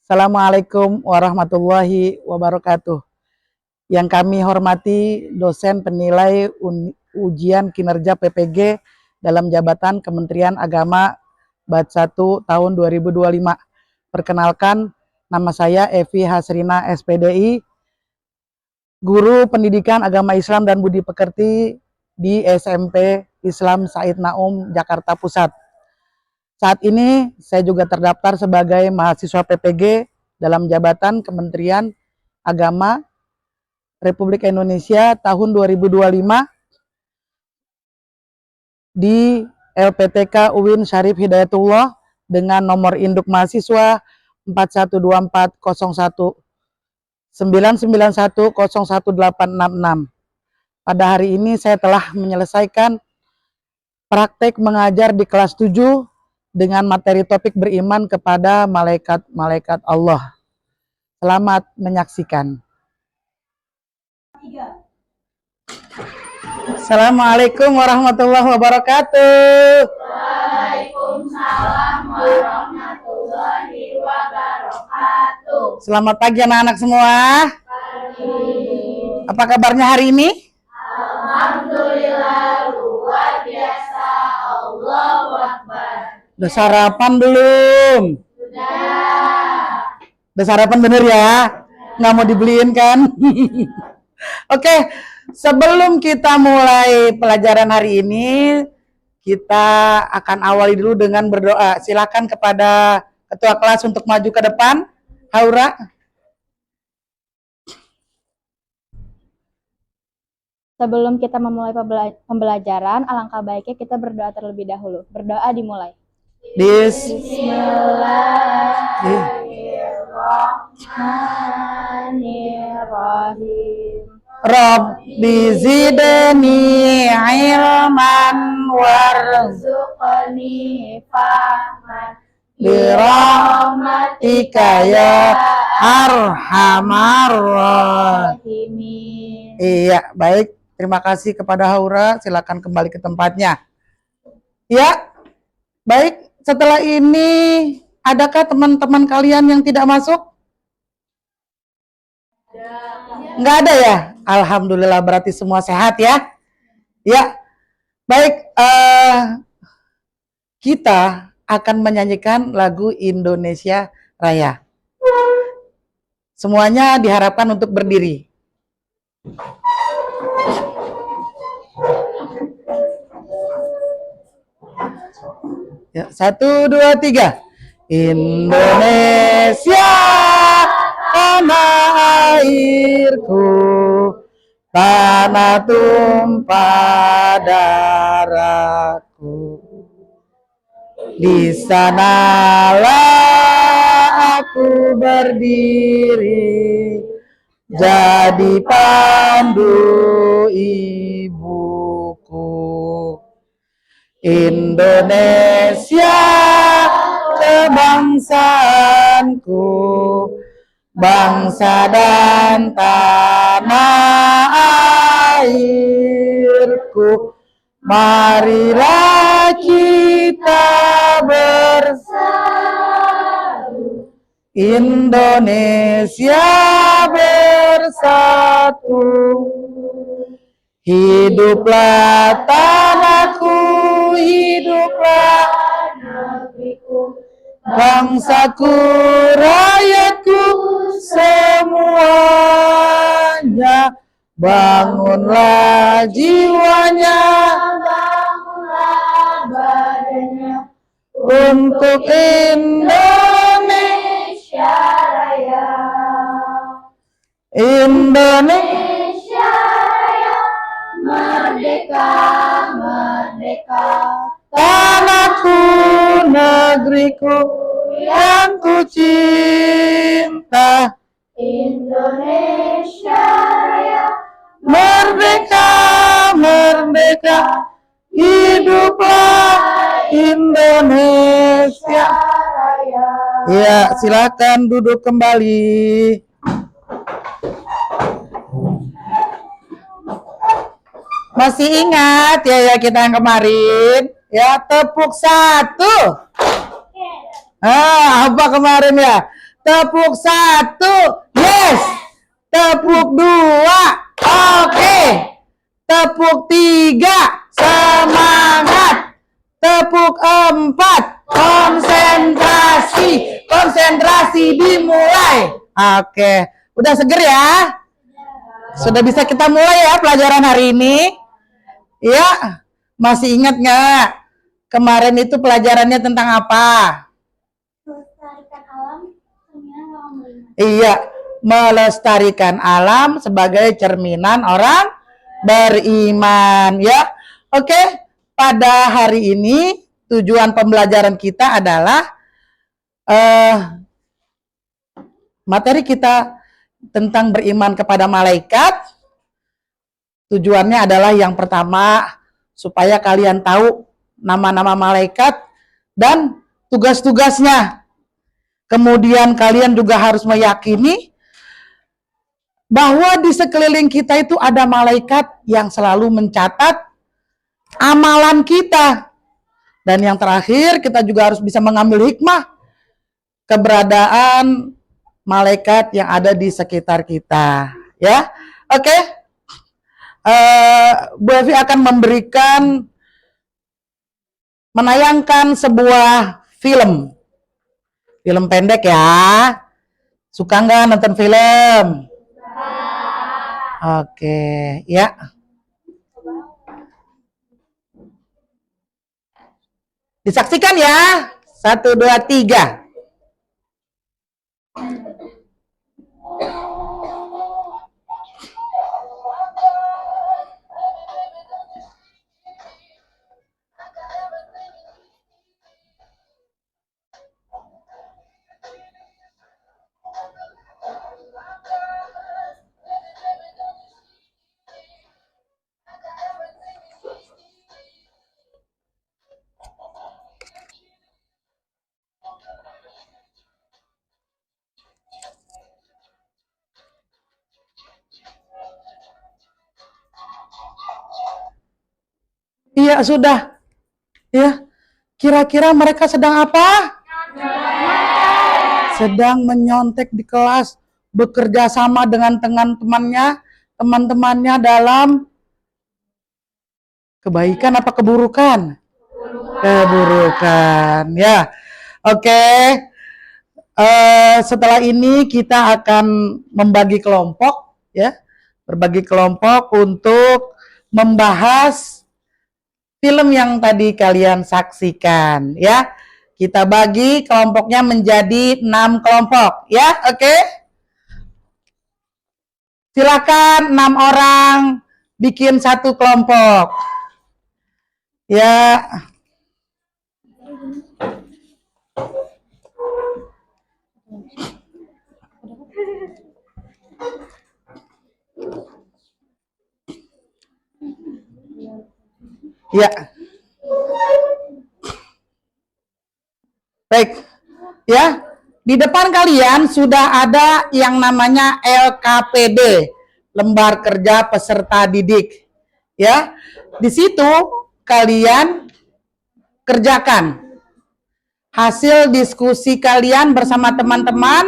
Assalamualaikum warahmatullahi wabarakatuh. Yang kami hormati dosen penilai ujian kinerja PPG dalam jabatan Kementerian Agama Batch 1 tahun 2025. Perkenalkan, nama saya Evi Hasrina SPDI, Guru Pendidikan Agama Islam dan Budi Pekerti di SMP Islam Said Naum, Jakarta Pusat. Saat ini saya juga terdaftar sebagai mahasiswa PPG dalam jabatan Kementerian Agama Republik Indonesia tahun 2025 di LPTK UIN Syarif Hidayatullah dengan nomor induk mahasiswa 41240991011866. Pada hari ini saya telah menyelesaikan praktek mengajar di kelas 7 dengan materi topik beriman kepada malaikat-malaikat Allah. Selamat menyaksikan. Assalamualaikum warahmatullahi wabarakatuh. Waalaikumsalam warahmatullahi wabarakatuh. Selamat pagi anak-anak semua. Pagi. Apa kabarnya hari ini? Alhamdulillah, luar biasa. Allahu Akbar. Udah sarapan belum? Sudah. Udah sarapan bener ya? Nggak mau dibeliin kan? Oke, sebelum kita mulai pelajaran hari ini, kita akan awali dulu dengan berdoa. Silakan kepada ketua kelas untuk maju ke depan. Haura. Sebelum kita memulai pembelajaran, alangkah baiknya kita berdoa terlebih dahulu. Berdoa dimulai. Bismillahirrahmanirrahim. Rabbi zidni ilman Warzuqni fahman birahmatika ya arhamar Rahimin. Iya, baik. Terima kasih kepada Haura. Silakan kembali ke tempatnya. Ya, baik. Setelah ini, adakah teman-teman kalian yang tidak masuk? Nggak ada ya? Alhamdulillah, berarti semua sehat ya? Ya, baik. Kita akan menyanyikan lagu Indonesia Raya. Semuanya diharapkan untuk berdiri. Ya, 1, 2, 3. Indonesia tanah airku, tanah tumpah darahku. Di sanalah aku berdiri, jadi pandu ibuku. Indonesia kebangsaanku, bangsa dan tanah airku. Marilah kita bersatu, Indonesia bersatu. Hiduplah tanahku, hiduplah negeriku, bangsaku, rakyatku semuanya. Bangunlah jiwanya, bangunlah badannya untuk Indonesia Raya. Indonesia Raya, merdeka, merdeka. tanahku, negeriku yang ku cinta. Indonesia Raya, Merdeka, merdeka, hiduplah Indonesia Raya. Ya, silakan duduk kembali. Masih ingat ya kita yang kemarin? Ya, tepuk satu. Apa kemarin ya? Tepuk 1. Yes. Tepuk 2. Oke. Tepuk 3. Semangat. Tepuk 4. Konsentrasi. Konsentrasi dimulai. Oke. Udah seger ya? Sudah bisa kita mulai ya pelajaran hari ini? Ya. Masih ingat nggak? Kemarin itu pelajarannya tentang apa? Melestarikan alam, cerminan orang beriman. Iya, melestarikan alam sebagai cerminan orang beriman ya. Oke, pada hari ini tujuan pembelajaran kita adalah materi kita tentang beriman kepada malaikat. Tujuannya adalah yang pertama supaya kalian tahu nama-nama malaikat dan tugas-tugasnya. Kemudian kalian juga harus meyakini bahwa di sekeliling kita itu ada malaikat yang selalu mencatat amalan kita. Dan yang terakhir, kita juga harus bisa mengambil hikmah keberadaan malaikat yang ada di sekitar kita. Ya, oke. Bu Evi akan menayangkan sebuah film pendek ya. Suka nggak nonton film? Oke, ya. Disaksikan ya. 1, 2, 3. Iya, sudah. Ya. Kira-kira mereka sedang apa? Sedang menyontek di kelas, bekerja sama dengan teman-temannya dalam kebaikan apa keburukan? Keburukan. Ya. Oke. Setelah ini kita akan membagi kelompok ya. Berbagi kelompok untuk membahas film yang tadi kalian saksikan ya. Kita bagi kelompoknya menjadi 6 kelompok ya. Oke. Silakan 6 orang bikin satu kelompok. Ya. Ya. Baik. Ya. Di depan kalian sudah ada yang namanya LKPD, lembar kerja peserta didik. Ya. Di situ kalian kerjakan hasil diskusi kalian bersama teman-teman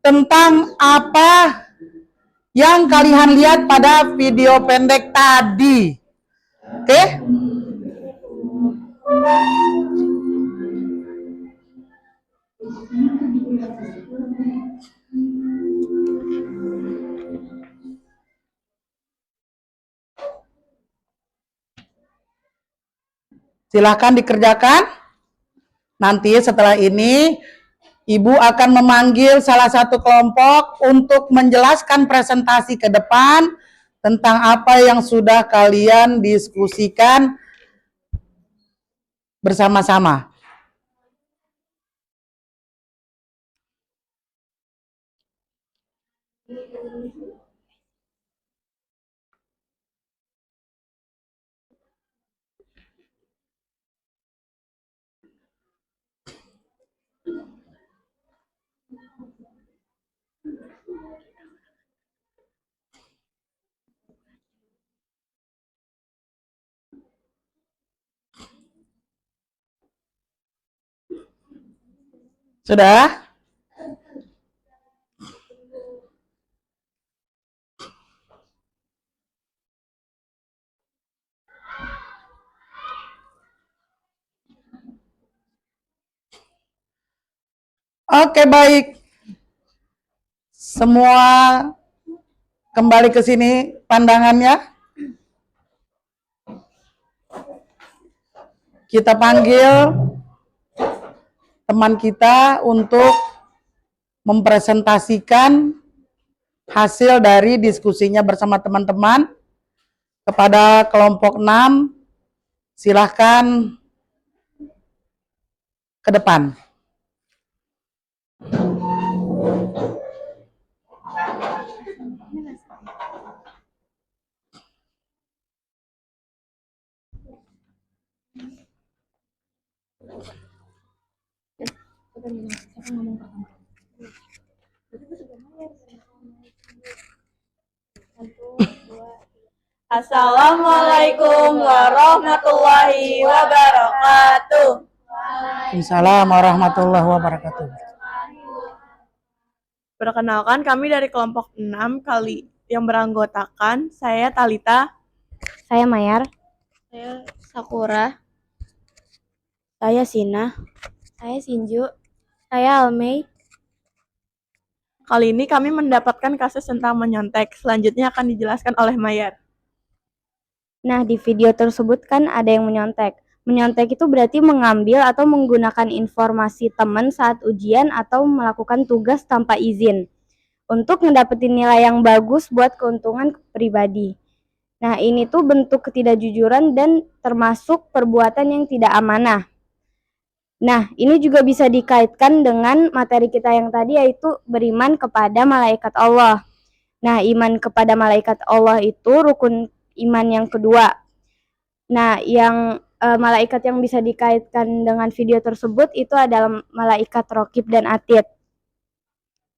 tentang apa yang kalian lihat pada video pendek tadi. Oke? Silahkan dikerjakan. Nanti setelah ini Ibu akan memanggil salah satu kelompok untuk menjelaskan presentasi ke depan tentang apa yang sudah kalian diskusikan bersama-sama. Sudah? Oke, baik. Semua kembali ke sini pandangannya. Kita panggil teman kita untuk mempresentasikan hasil dari diskusinya bersama teman-teman. Kepada kelompok 6, silahkan ke depan. Assalamualaikum warahmatullahi wabarakatuh. Assalamualaikum warahmatullahi wabarakatuh. Perkenalkan, kami dari kelompok 6 kali yang beranggotakan saya Talita, Saya Mayar. saya Sakura, saya Sina, Saya Sinju. Saya Almei. Kali ini kami mendapatkan kasus tentang menyontek. Selanjutnya akan dijelaskan oleh Mayar. Nah, di video tersebut kan ada yang menyontek. Menyontek itu berarti mengambil atau menggunakan informasi teman saat ujian atau melakukan tugas tanpa izin untuk ngedapetin nilai yang bagus buat keuntungan pribadi. Nah, ini tuh bentuk ketidakjujuran dan termasuk perbuatan yang tidak amanah. Nah, ini juga bisa dikaitkan dengan materi kita yang tadi, yaitu beriman kepada malaikat Allah. Nah, iman kepada malaikat Allah itu rukun iman yang kedua. Nah, yang malaikat yang bisa dikaitkan dengan video tersebut itu adalah malaikat Raqib dan Atid.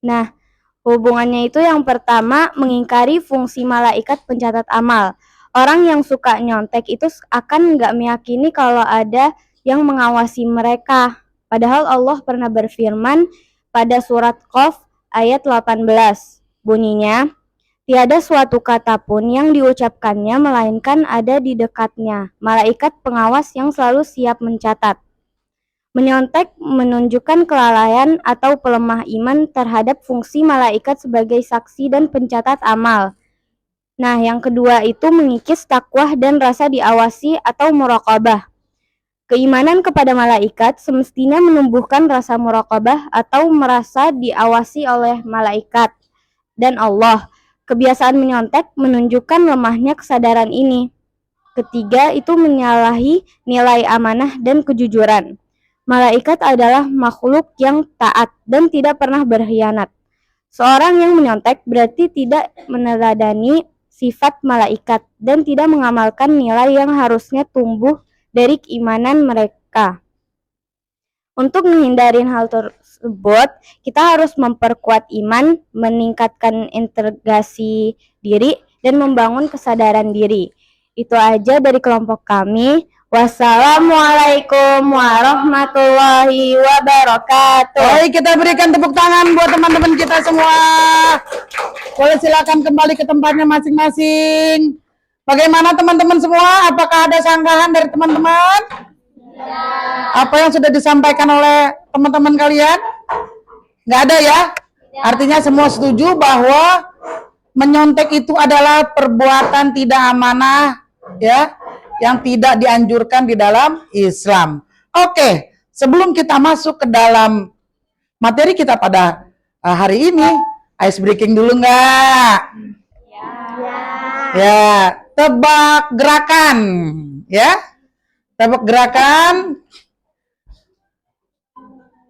Nah, hubungannya itu yang pertama, mengingkari fungsi malaikat pencatat amal. Orang yang suka nyontek itu akan nggak meyakini kalau ada yang mengawasi mereka. Padahal Allah pernah berfirman pada surat Qaf ayat 18. Bunyinya, tiada suatu kata pun yang diucapkannya melainkan ada di dekatnya malaikat pengawas yang selalu siap mencatat. Menyontek menunjukkan kelalaian atau pelemah iman terhadap fungsi malaikat sebagai saksi dan pencatat amal. Nah, yang kedua itu mengikis takwah dan rasa diawasi atau muraqabah. Keimanan kepada malaikat semestinya menumbuhkan rasa muraqabah atau merasa diawasi oleh malaikat dan Allah. Kebiasaan menyontek menunjukkan lemahnya kesadaran ini. Ketiga, itu menyalahi nilai amanah dan kejujuran. Malaikat adalah makhluk yang taat dan tidak pernah berkhianat. Seorang yang menyontek berarti tidak meneladani sifat malaikat dan tidak mengamalkan nilai yang harusnya tumbuh dari keimanan mereka. Untuk menghindari hal tersebut, kita harus memperkuat iman, meningkatkan integrasi diri, dan membangun kesadaran diri. Itu aja dari kelompok kami. Wassalamualaikum warahmatullahi wabarakatuh. Baik, kita berikan tepuk tangan buat teman-teman kita semua. Boleh silakan kembali ke tempatnya masing-masing. Bagaimana teman-teman semua? Apakah ada sanggahan dari teman-teman? Apa yang sudah disampaikan oleh teman-teman kalian? Nggak ada ya? Artinya semua setuju bahwa menyontek itu adalah perbuatan tidak amanah, ya, yang tidak dianjurkan di dalam Islam. Oke, sebelum kita masuk ke dalam materi kita pada hari ini, ice breaking dulu nggak? Ya, tebak gerakan, ya. Tebak gerakan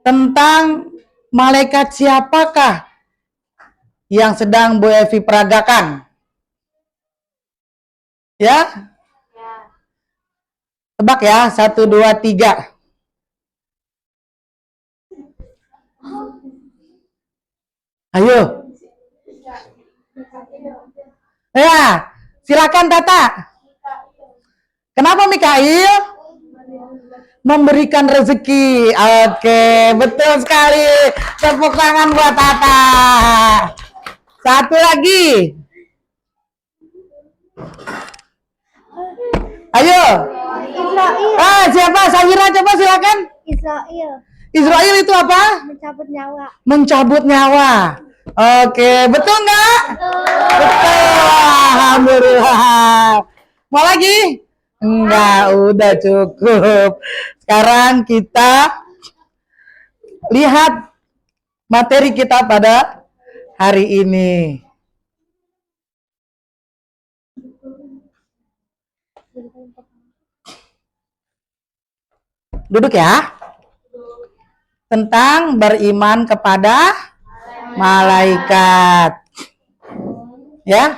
tentang malaikat siapakah yang sedang Bu Evi peragakan? Ya? Tebak ya, 1, 2, 3. Ayo. Ya, silakan Tata. Kenapa Mikail? Memberikan rezeki. Oke, betul sekali. Tepuk tangan buat Tata. Satu lagi. Ayo. Siapa? Sawira, coba silakan. Israel. Israel itu apa? Mencabut nyawa. Mencabut nyawa. Oke, betul nggak? Betul. Alhamdulillah. Mau lagi? Enggak, udah cukup. Sekarang kita lihat materi kita pada hari ini. Duduk ya. Tentang beriman kepada malaikat. Ya.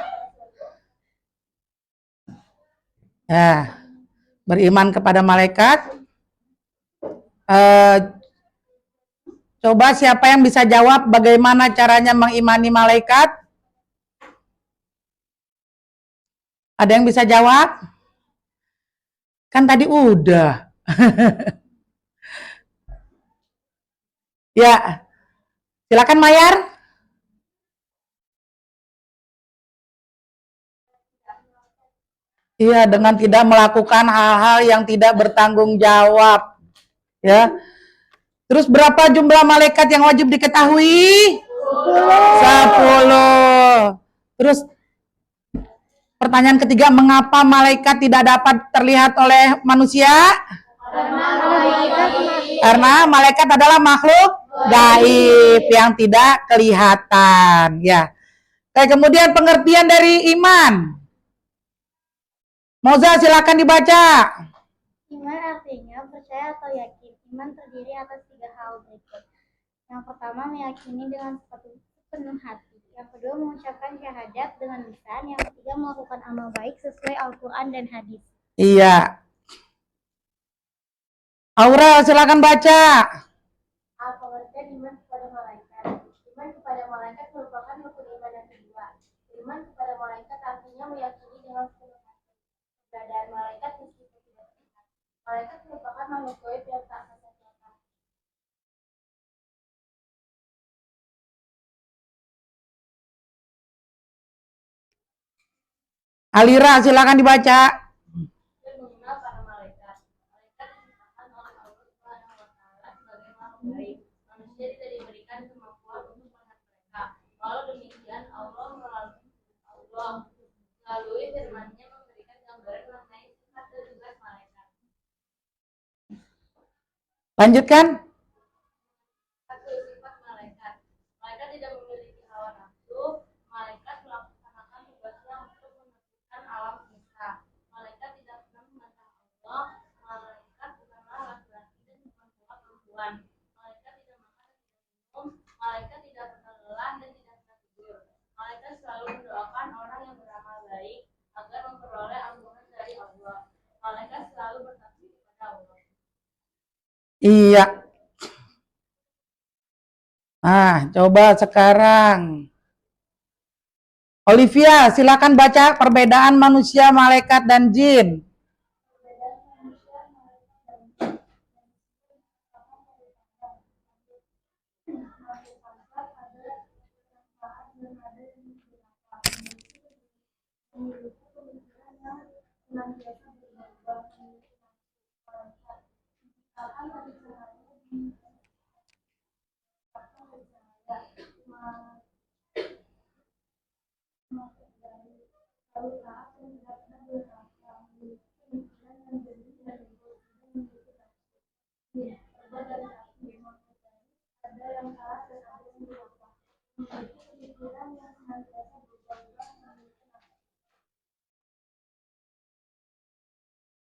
Ya. Beriman kepada malaikat. Coba siapa yang bisa jawab bagaimana caranya mengimani malaikat? Ada yang bisa jawab? Kan tadi udah. Ya, silakan Mayar. Iya, dengan tidak melakukan hal-hal yang tidak bertanggung jawab. Ya. Terus berapa jumlah malaikat yang wajib diketahui? 10. Terus pertanyaan ketiga, mengapa malaikat tidak dapat terlihat oleh manusia? Karena malaikat adalah makhluk gaib yang tidak kelihatan, ya. Kayak kemudian pengertian dari iman. Moza silakan dibaca. Iman artinya percaya atau yakin. Iman terdiri atas 3 hal berikut. Yang pertama, meyakini dengan sepenuh hati. Yang kedua, mengucapkan syahadat dengan lisan. Yang ketiga, melakukan amal baik sesuai Al-Quran dan hadis. Iya. Aura silakan baca. Pengertian iman kepada malaikat. Iman kepada malaikat merupakan rukun iman yang kedua. Iman kepada malaikat artinya meyakini dengan sepenuh hati keberadaan malaikat meskipun tidak terlihat. Malaikat merupakan makhluk gaib yang tak kasat mata. Alira silakan dibaca. Mengenal para malaikat. Malaikat diciptakan oleh Allah Subhanahu wa Ta'ala sebagai makhluk gaib. Manusia tidak diberikan kemampuan untuk melihat mereka. Walau demikian, Allah melalui firman-Nya memberikan gambaran mengenai sifat dan tugas malaikat. Lanjutkan. Satu, sifat malaikat. Malaikat tidak memiliki hawa nafsu. Malaikat melaksanakan tugasnya untuk menertibkan alam semesta. Malaikat tidak pernah membantah Allah. Malaikat bukanlah laki-laki dan bukan pula perempuan. Malaikat tidak makan dan tidak minum. Malaikat tidak pernah lelah dan tidak pernah tidur. Malaikat selalu mendoakan orang yang beramal baik agar memperoleh ampunan dari Allah. Malaikat selalu bertakbir kepada Allah. Iya. Nah, coba sekarang. Olivia, silakan baca perbedaan manusia, malaikat, dan jin.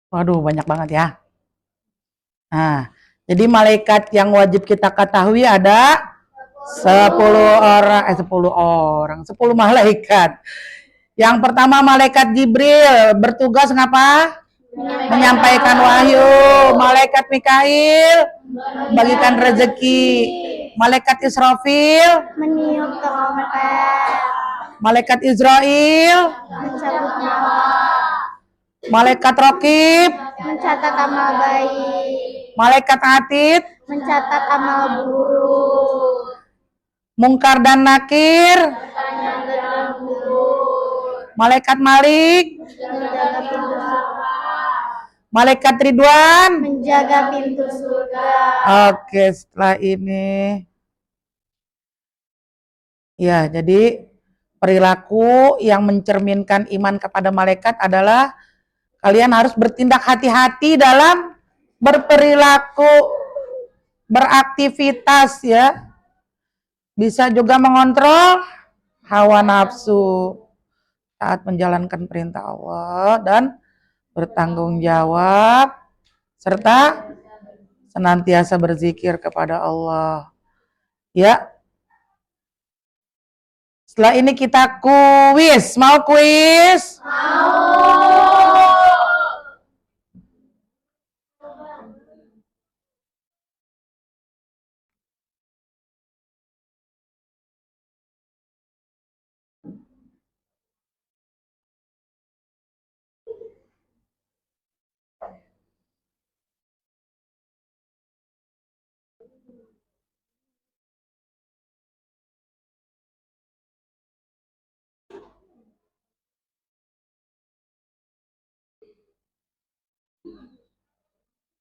Waduh, banyak banget ya. Nah, jadi malaikat yang wajib kita ketahui ada 10 malaikat. Yang pertama malaikat Jibril bertugas ngapa? Menyampaikan wahyu. Malaikat Mikail bagikan rezeki. Malaikat Israfil Meniup trompet. Malaikat Israel, Mencabut nyawa. malaikat Rokib, Mencatat amal baik. malaikat Atid, Mencatat amal buruk. Mungkar dan Nakir, Tanya dalam buruk. malaikat Malik, Menjaga pintu surga. Malaikat Ridwan. Menjaga pintu surga. Oke, setelah ini. Ya, jadi perilaku yang mencerminkan iman kepada malaikat adalah kalian harus bertindak hati-hati dalam berperilaku, beraktivitas ya. Bisa juga mengontrol hawa nafsu saat menjalankan perintah Allah dan bertanggung jawab serta senantiasa berzikir kepada Allah. Ya. Setelah ini kita kuis. Mau kuis?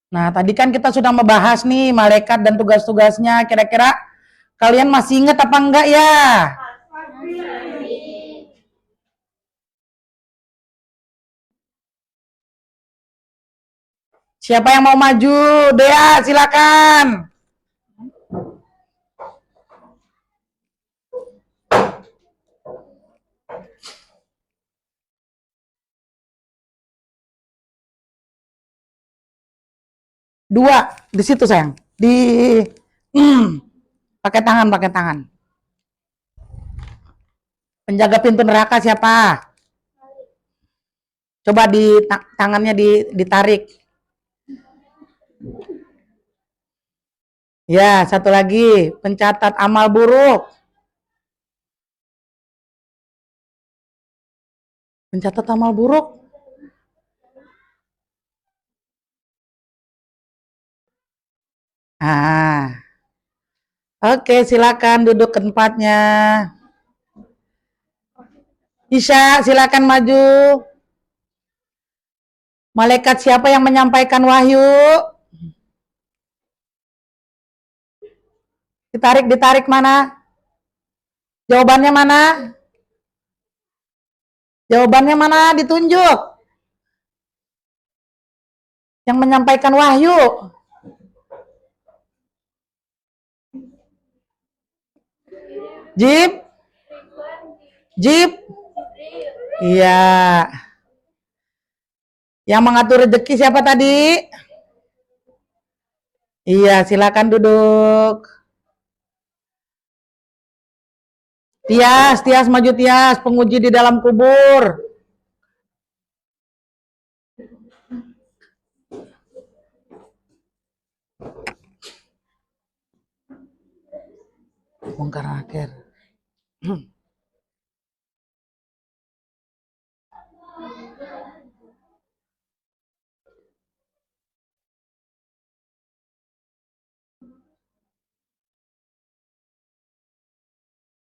Nah, tadi kan kita sudah membahas nih malaikat dan tugas-tugasnya. Kira-kira kalian masih ingat apa enggak ya? Siapa yang mau maju? Dea, silakan. Dua, di situ sayang. Pakai tangan, pakai tangan. Penjaga pintu neraka siapa? Coba tangannya ditarik. Ya, satu lagi, pencatat amal buruk. Pencatat amal buruk. Ah. Oke, silakan duduk ke tempatnya. Isya, silakan maju. Malaikat siapa yang menyampaikan wahyu? Ditarik mana? Jawabannya mana? Jawabannya mana? Ditunjuk. Yang menyampaikan wahyu. Jib? Jib? Iya. Yang mengatur rezeki siapa tadi? Iya, silakan duduk. Tias, Tias maju Tias, penguji di dalam kubur. Bongkar akhir.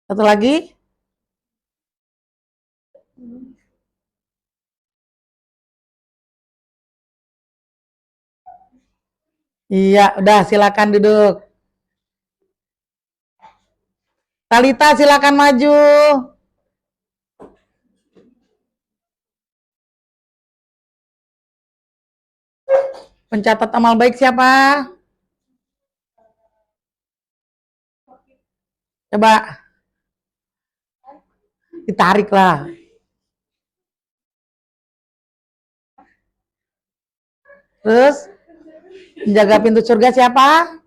Satu lagi. Iya, udah silakan duduk. Talita silakan maju. Pencatat amal baik siapa? Coba ditarik lah. Terus menjaga pintu surga siapa?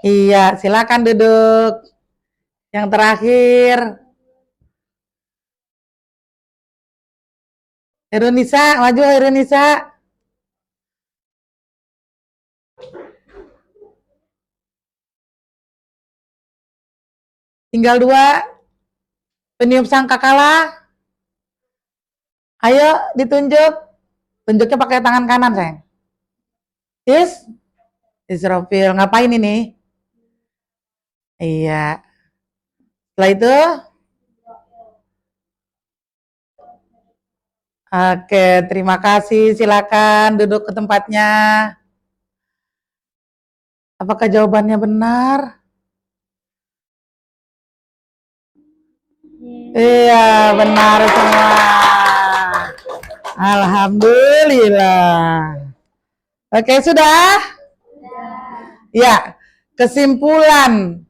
Iya, silakan duduk. Yang terakhir, Herunisa, maju Herunisa. Tinggal dua. Peniup sangkakala. Ayo ditunjuk. Tunjuknya pakai tangan kanan, sayang. Israfil, ngapain ini? Iya. Setelah itu Oke, terima kasih. Silakan duduk ke tempatnya. Apakah jawabannya benar? Iya, benar semua. Alhamdulillah. Oke, sudah? Ya, kesimpulan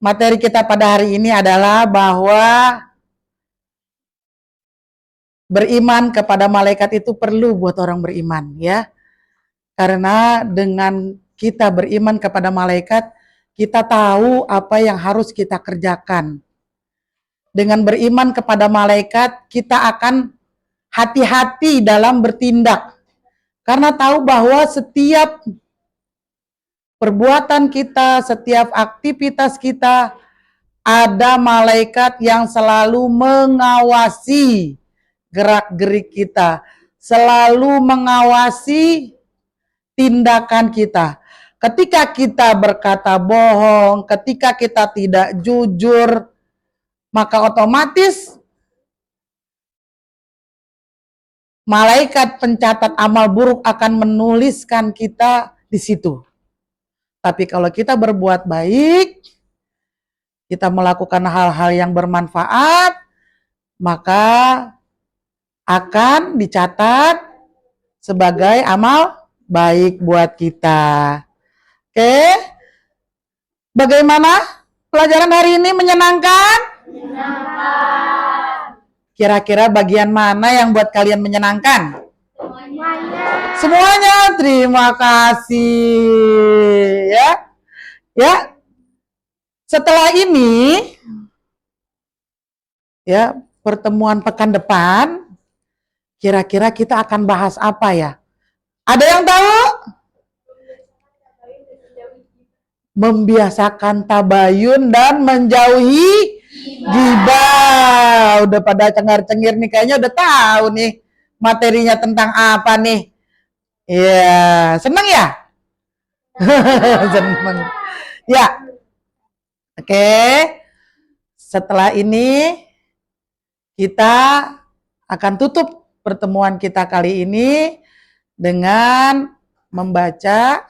materi kita pada hari ini adalah bahwa beriman kepada malaikat itu perlu buat orang beriman, ya. Karena dengan kita beriman kepada malaikat, kita tahu apa yang harus kita kerjakan. Dengan beriman kepada malaikat, kita akan hati-hati dalam bertindak. Karena tahu bahwa setiap perbuatan kita, setiap aktivitas kita, ada malaikat yang selalu mengawasi gerak-gerik kita, selalu mengawasi tindakan kita. Ketika kita berkata bohong, ketika kita tidak jujur, maka otomatis malaikat pencatat amal buruk akan menuliskan kita di situ. Tapi kalau kita berbuat baik, kita melakukan hal-hal yang bermanfaat, maka akan dicatat sebagai amal baik buat kita. Oke? Bagaimana pelajaran hari ini, menyenangkan? Kira-kira bagian mana yang buat kalian menyenangkan? Semuanya. Terima kasih. Ya. Setelah ini, ya, pertemuan pekan depan, kira-kira kita akan bahas apa ya? Ada yang tahu? Membiasakan tabayun dan menjauhi gibah. Udah pada cengar-cengir nih, kayaknya udah tahu nih materinya tentang apa nih. Iya, seneng ya? Seneng. Ya. Oke. Setelah ini kita akan tutup pertemuan kita kali ini dengan membaca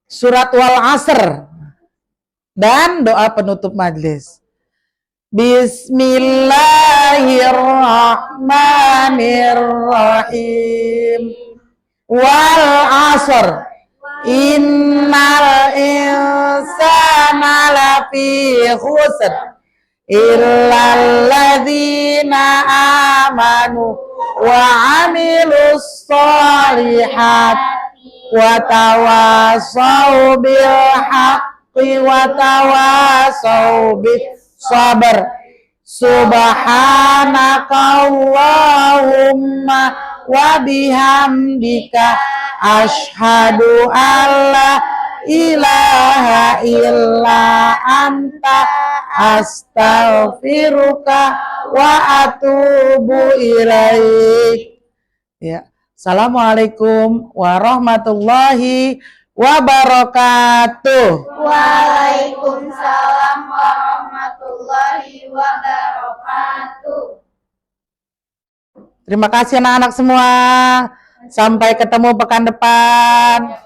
surat Wal Asr dan doa penutup majelis. Bismillahirrahmanirrahim. Wal Asr. Innal insana lafi khusr illal ladzina amanu wa amilus shalihat wa tawasaw bil haqqi wa tawasaw bis sabr. Subhanakallahumma wa bihamdika asyhadu alla ilaha illa anta astaghfiruka wa atubu ilaik. Ya. Assalamualaikum warahmatullahi wabarakatuh. Waalaikumsalam warahmatullahi wabarakatuh. Terima kasih anak-anak semua. Sampai ketemu pekan depan.